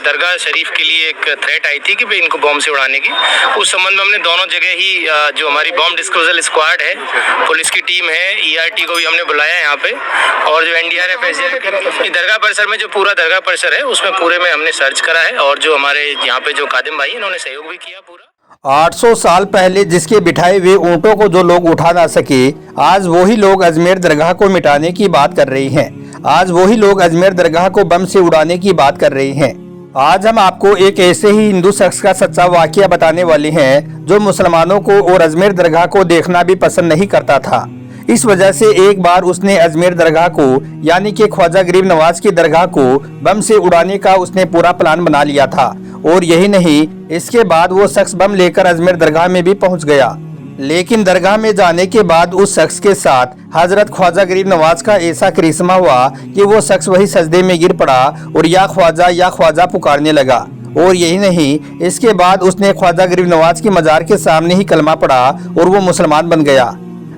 दरगाह शरीफ के लिए एक थ्रेट आई थी कि भाई इनको बॉम्ब से उड़ाने की। उस संबंध में हमने दोनों जगह ही जो हमारी बॉम्ब डिस्पोजल स्क्वाड है, पुलिस की टीम है, ERT को भी हमने बुलाया है यहाँ पे, और जो NDRF है दरगाह परिसर में, जो पूरा दरगाह परिसर है उसमें पूरे में हमने सर्च करा है, और जो हमारे यहाँ पे जो कादिम भाई इन्होंने सहयोग भी किया पूरा। 800 साल पहले जिसके बिठाए हुए ऊँटों को जो लोग उठा ना सके, आज वही लोग अजमेर दरगाह को मिटाने की बात कर रहे हैं। आज वही लोग अजमेर दरगाह को बम से उड़ाने की बात कर रहे हैं। आज हम आपको एक ऐसे ही हिंदू शख्स का सच्चा वाकया बताने वाले हैं जो मुसलमानों को और अजमेर दरगाह को देखना भी पसंद नहीं करता था। इस वजह से एक बार उसने अजमेर दरगाह को यानी कि ख्वाजा गरीब नवाज की दरगाह को बम से उड़ाने का उसने पूरा प्लान बना लिया था। और यही नहीं, इसके बाद वो शख्स बम लेकर अजमेर दरगाह में भी पहुंच गया। लेकिन दरगाह में जाने के बाद उस शख्स के साथ हजरत ख्वाजा गरीब नवाज का ऐसा करिश्मा हुआ कि वो शख्स वही सजदे में गिर पड़ा और या ख्वाजा पुकारने लगा। और यही नहीं, इसके बाद उसने ख्वाजा गरीब नवाज की मजार के सामने ही कलमा पड़ा और वो मुसलमान बन गया।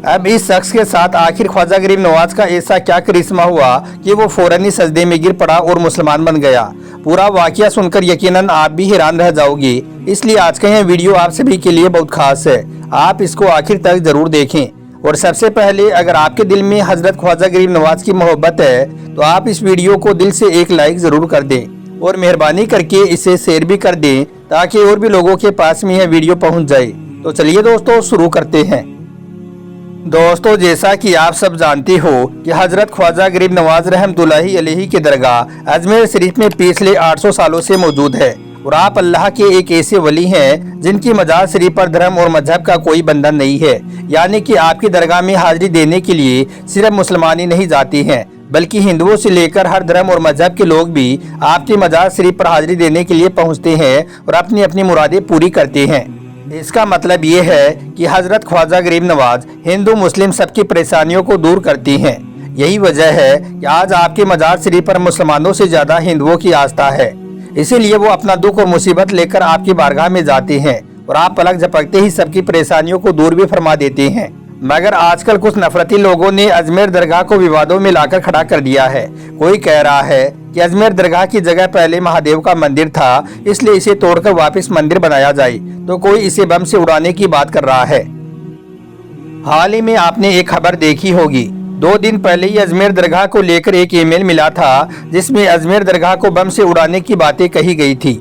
अब इस शख्स के साथ आखिर ख्वाजा गरीब नवाज का ऐसा क्या करिश्मा हुआ कि वो फौरन ही सजदे में गिर पड़ा और मुसलमान बन गया। पूरा वाकया सुनकर यकीनन आप भी हैरान रह जाओगे, इसलिए आज का यह वीडियो आप सभी के लिए बहुत खास है। आप इसको आखिर तक जरूर देखें। और सबसे पहले, अगर आपके दिल में हजरत ख्वाजा गरीब नवाज की मोहब्बत है तो आप इस वीडियो को दिल से एक लाइक जरूर कर दें और मेहरबानी करके इसे शेयर भी कर दें ताकि और भी लोगों के पास में यह वीडियो पहुंच जाए। तो चलिए दोस्तों, शुरू करते हैं। दोस्तों, जैसा कि आप सब जानते हो कि हजरत ख्वाजा गरीब नवाज रहमतुल्लाहि अलैहि की दरगाह अजमेर शरीफ में पिछले 800 सालों से मौजूद है। और आप अल्लाह के एक ऐसे वली हैं जिनकी मजार शरीफ पर धर्म और मजहब का कोई बंधन नहीं है। यानी कि आपकी दरगाह में हाजिरी देने के लिए सिर्फ मुसलमान ही नहीं जाते हैं, बल्कि हिंदुओं से लेकर हर धर्म और मजहब के लोग भी आपकी मजार शरीफ पर हाजिरी देने के लिए पहुँचते हैं और अपनी अपनी मुरादें पूरी करते हैं। इसका मतलब ये है कि हजरत ख्वाजा गरीब नवाज हिंदू मुस्लिम सबकी परेशानियों को दूर करती हैं। यही वजह है कि आज आपके मजार शरीफ पर मुसलमानों से ज्यादा हिंदुओं की आस्था है। इसीलिए वो अपना दुख और मुसीबत लेकर आपकी बारगाह में जाते हैं और आप पलक झपकते ही सबकी परेशानियों को दूर भी फरमा देते हैं। मगर आजकल कुछ नफरती लोगों ने अजमेर दरगाह को विवादों में लाकर खड़ा कर दिया है। कोई कह रहा है कि अजमेर दरगाह की जगह पहले महादेव का मंदिर था, इसलिए इसे तोड़कर वापस मंदिर बनाया जाए, तो कोई इसे बम से उड़ाने की बात कर रहा है। हाल ही में आपने एक खबर देखी होगी, 2 दिन पहले ही अजमेर दरगाह को लेकर एक ईमेल मिला था जिसमें अजमेर दरगाह को बम से उड़ाने की बातें कही गई थी।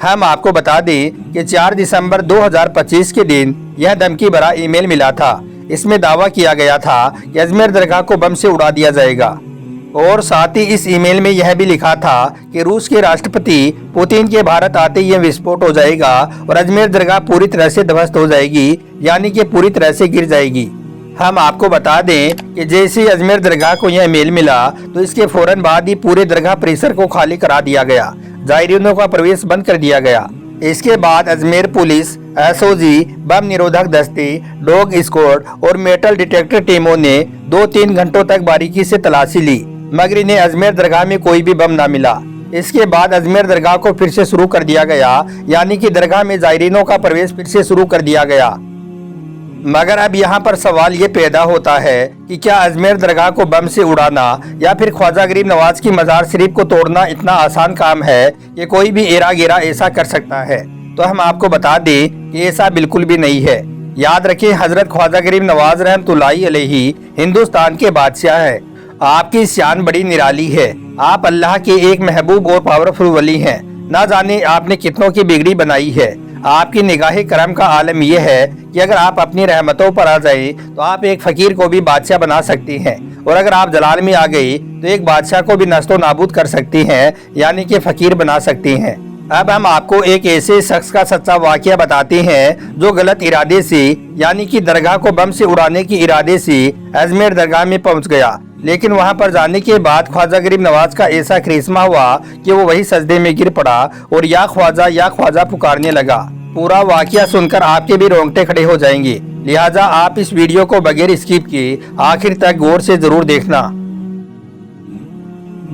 हम आपको बता दें कि 4 दिसंबर 2025 के दिन यह धमकी भरा ईमेल मिला था। इसमें दावा किया गया था कि अजमेर दरगाह को बम से उड़ा दिया जाएगा। और साथ ही इस ईमेल में यह भी लिखा था कि रूस के राष्ट्रपति पुतिन के भारत आते ही यह विस्फोट हो जाएगा और अजमेर दरगाह पूरी तरह से ध्वस्त हो जाएगी, यानी कि पूरी तरह से गिर जाएगी। हम आपको बता दें कि जैसे ही अजमेर दरगाह को यह मेल मिला तो इसके फौरन बाद ही पूरे दरगाह परिसर को खाली करा दिया गया, जायरीनों का प्रवेश बंद कर दिया गया। इसके बाद अजमेर पुलिस, SOG, बम निरोधक दस्ते, डॉग स्क्वाड और मेटल डिटेक्टर टीमों ने 2-3 घंटों तक बारीकी से तलाशी ली, मगर इन्हें अजमेर दरगाह में कोई भी बम न मिला। इसके बाद अजमेर दरगाह को फिर से शुरू कर दिया गया, यानी कि दरगाह में जायरीनों का प्रवेश फिर से शुरू कर दिया गया। मगर अब यहाँ पर सवाल ये पैदा होता है कि क्या अजमेर दरगाह को बम से उड़ाना या फिर ख्वाजा गरीब नवाज की मजार शरीफ को तोड़ना इतना आसान काम है कि कोई भी एरा गेरा ऐसा कर सकता है? तो हम आपको बता दें कि ऐसा बिल्कुल भी नहीं है। याद रखें, हजरत ख्वाजा गरीब नवाज रहमतुल्लाहि अलैहि हिंदुस्तान के बादशाह है। आपकी शान बड़ी निराली है। आप अल्लाह के एक महबूब और पावरफुल वली हैं। ना जाने आपने कितनों की बिगड़ी बनाई है। आपकी निगाह करम का आलम यह है कि अगर आप अपनी रहमतों पर आ जाए तो आप एक फकीर को भी बादशाह बना सकती हैं, और अगर आप जलाल में आ गई तो एक बादशाह को भी नस्तो नाबूद कर सकती हैं, यानी कि फकीर बना सकती हैं। अब हम आपको एक ऐसे शख्स का सच्चा वाकया बताते हैं जो गलत इरादे से, यानी कि दरगाह को बम से उड़ाने की इरादे से अजमेर दरगाह में पहुंच गया। लेकिन वहां पर जाने के बाद ख्वाजा गरीब नवाज का ऐसा करिश्मा हुआ कि वो वही सजदे में गिर पड़ा और या ख्वाजा पुकारने लगा। पूरा वाकया सुनकर आपके भी रोंगटे खड़े हो जाएंगे, लिहाजा आप इस वीडियो को बगैर स्किप किए आखिर तक गौर से जरूर देखना।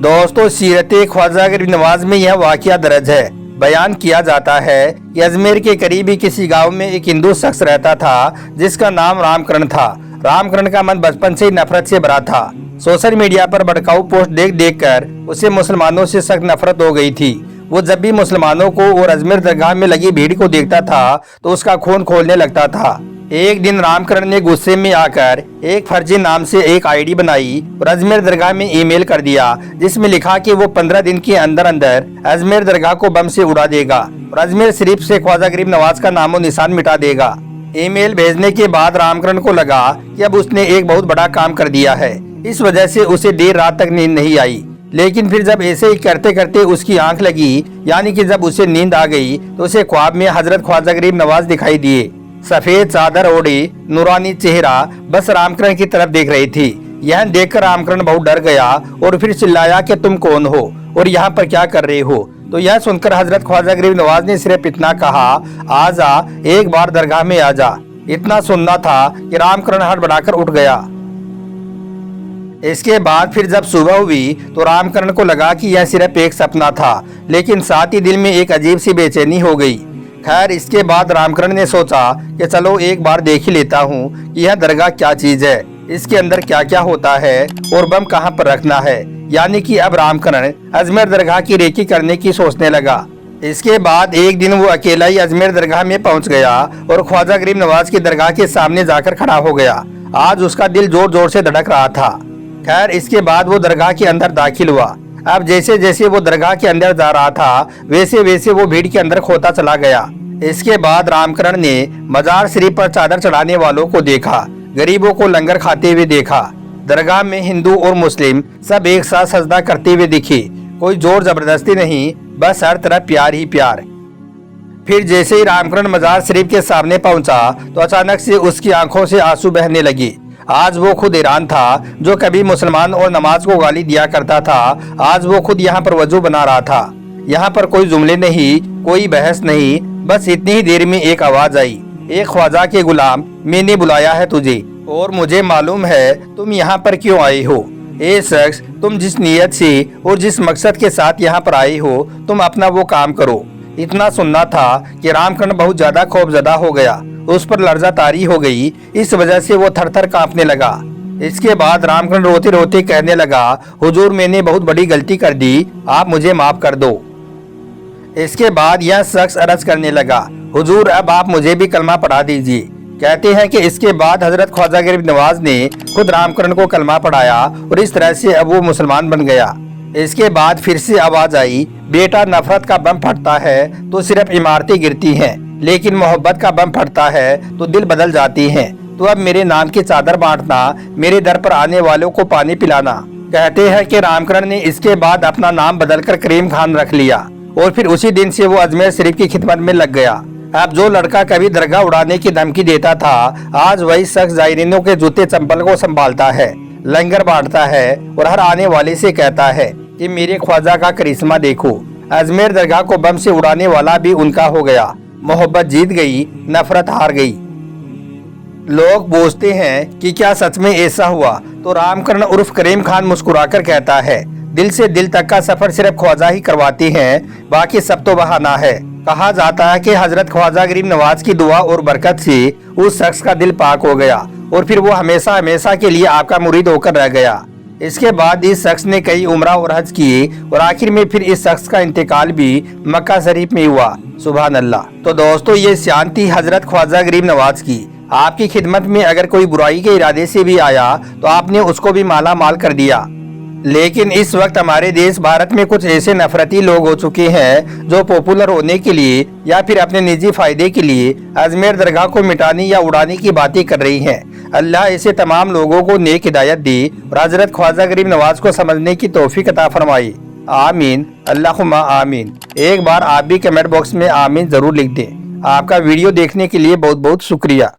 दोस्तों, सीरत ख्वाजा गरीब नवाज में यह वाकया दर्ज है। बयान किया जाता है कि अजमेर के करीब ही किसी गांव में एक हिंदू शख्स रहता था जिसका नाम रामकरण था। रामकरण का मन बचपन से ही नफरत से भरा था। सोशल मीडिया पर भड़काऊ पोस्ट देख कर उसे मुसलमानों से सख्त नफरत हो गई थी। वो जब भी मुसलमानों को और अजमेर दरगाह में लगी भीड़ को देखता था तो उसका खून खौलने लगता था। एक दिन रामकरण ने गुस्से में आकर एक फर्जी नाम से एक आईडी बनाई और अजमेर दरगाह में ईमेल कर दिया, जिसमें लिखा कि वो 15 दिन के अंदर अंदर अजमेर दरगाह को बम से उड़ा देगा और अजमेर शरीफ से ख्वाजा गरीब नवाज का नामो निशान मिटा देगा। ईमेल भेजने के बाद रामकरण को लगा कि अब उसने एक बहुत बड़ा काम कर दिया है। इस वजह से उसे देर रात तक नींद नहीं आई। लेकिन फिर जब ऐसे ही करते करते उसकी आंख लगी, यानी कि जब उसे नींद आ गई, तो उसे ख्वाब में हजरत ख्वाजा गरीब नवाज दिखाई दिए। सफेद चादर ओढ़ी, नूरानी चेहरा बस रामकरण की तरफ देख रही थी। यह देखकर रामकरण बहुत डर गया और फिर चिल्लाया कि तुम कौन हो और यहाँ पर क्या कर रहे हो। तो यह सुनकर हजरत ख्वाजा गरीब नवाज ने सिर्फ इतना कहा, आजा, एक बार दरगाह में आजा। इतना सुनना था कि रामकरण हड़बड़ाकर उठ गया। इसके बाद फिर जब सुबह हुई तो रामकरण को लगा कि यह सिर्फ एक सपना था, लेकिन साथ ही दिल में एक अजीब सी बेचैनी हो गई। खैर, इसके बाद रामकरण ने सोचा कि चलो एक बार देख ही लेता हूँ कि यह दरगाह क्या चीज है, इसके अंदर क्या क्या होता है और बम कहाँ पर रखना है। यानी कि अब रामकरण अजमेर दरगाह की रेकी करने की सोचने लगा। इसके बाद एक दिन वो अकेला ही अजमेर दरगाह में पहुंच गया और ख्वाजा गरीब नवाज की दरगाह के सामने जाकर खड़ा हो गया। आज उसका दिल जोर जोर से धड़क रहा था। खैर, इसके बाद वो दरगाह के अंदर दाखिल हुआ। अब जैसे जैसे वो दरगाह के अंदर जा रहा था, वैसे वैसे वो भीड़ के अंदर खोता चला गया। इसके बाद रामकरण ने मजार शरीफ पर चादर चढ़ाने वालों को देखा, गरीबों को लंगर खाते हुए देखा। दरगाह में हिंदू और मुस्लिम सब एक साथ सजदा करते हुए दिखे। कोई जोर जबरदस्ती नहीं, बस हर तरफ प्यार ही प्यार। फिर जैसे ही रामकरण मजार शरीफ के सामने पहुंचा तो अचानक से उसकी आंखों से आंसू बहने लगे। आज वो खुद ईरान था, जो कभी मुसलमान और नमाज को गाली दिया करता था, आज वो खुद यहाँ पर वजू बना रहा था। यहाँ पर कोई जुमले नहीं, कोई बहस नहीं, बस इतनी ही देर में एक आवाज आई, एक ख्वाजा के गुलाम, मैंने बुलाया है तुझे और मुझे मालूम है तुम यहाँ पर क्यों आए हो। ए शख्स, तुम जिस नीयत से और जिस मकसद के साथ यहाँ पर आए हो, तुम अपना वो काम करो। इतना सुनना था कि रामकरण बहुत ज्यादा खौफजदा हो गया, उस पर लर्जा तारी हो गई। इस वजह से वो थर थर कांपने लगा। इसके बाद रामकरण रोते रोते कहने लगा, हुजूर, मैंने बहुत बड़ी गलती कर दी, आप मुझे माफ कर दो। इसके बाद यह शख्स अर्ज करने लगा, हुजूर, अब आप मुझे भी कलमा पढ़ा दीजिए। कहते हैं कि इसके बाद हजरत ख्वाजा गरीब नवाज ने खुद रामकरण को कलमा पढ़ाया और इस तरह से अब वो मुसलमान बन गया। इसके बाद फिर से आवाज आई, बेटा, नफरत का बम फटता है तो सिर्फ इमारतें गिरती हैं, लेकिन मोहब्बत का बम फटता है तो दिल बदल जाती हैं। तो अब मेरे नाम की चादर बांटना, मेरे दर पर आने वालों को पानी पिलाना। कहते हैं कि रामकरण ने इसके बाद अपना नाम बदलकर करीम खान रख लिया और फिर उसी दिन से वो अजमेर शरीफ की खिदमत में लग गया। अब जो लड़का कभी दरगाह उड़ाने की धमकी देता था, आज वही शख्स जायरीनों के जूते चंपल को संभालता है, लंगर बांटता है और हर आने वाले से कहता है कि मेरे ख्वाजा का करिश्मा देखो। अजमेर दरगाह को बम से उड़ाने वाला भी उनका हो गया। मोहब्बत जीत गई, नफरत हार गई। लोग पूछते हैं कि क्या सच में ऐसा हुआ, तो रामकरण उर्फ करीम खान मुस्कुराकर कहता है, दिल से दिल तक का सफर सिर्फ ख्वाजा ही करवाती हैं, बाकी सब तो बहाना है। कहा जाता है कि हजरत ख्वाजा गरीब नवाज की दुआ और बरकत से उस शख्स का दिल पाक हो गया और फिर वो हमेशा हमेशा के लिए आपका मुरीद होकर रह गया। इसके बाद इस शख्स ने कई उम्रा और हज किए और आखिर में फिर इस शख्स का इंतकाल भी मक्का शरीफ में हुआ। सुभान अल्लाह। तो दोस्तों, ये शान थी हजरत ख्वाजा गरीब नवाज की। आपकी खिदमत में अगर कोई बुराई के इरादे से भी आया तो आपने उसको भी माला माल कर दिया। लेकिन इस वक्त हमारे देश भारत में कुछ ऐसे नफरती लोग हो चुके हैं जो पॉपुलर होने के लिए या फिर अपने निजी फायदे के लिए अजमेर दरगाह को मिटाने या उड़ाने की बातें कर रही हैं। अल्लाह ऐसे तमाम लोगों को नेक हिदायत दी और हजरत ख्वाजा गरीब नवाज को समझने की तौफीक अता फरमाई। आमीन, अल्लाहुम्मा आमीन। एक बार आप भी कमेंट बॉक्स में आमीन जरूर लिख दें। आपका वीडियो देखने के लिए बहुत बहुत शुक्रिया।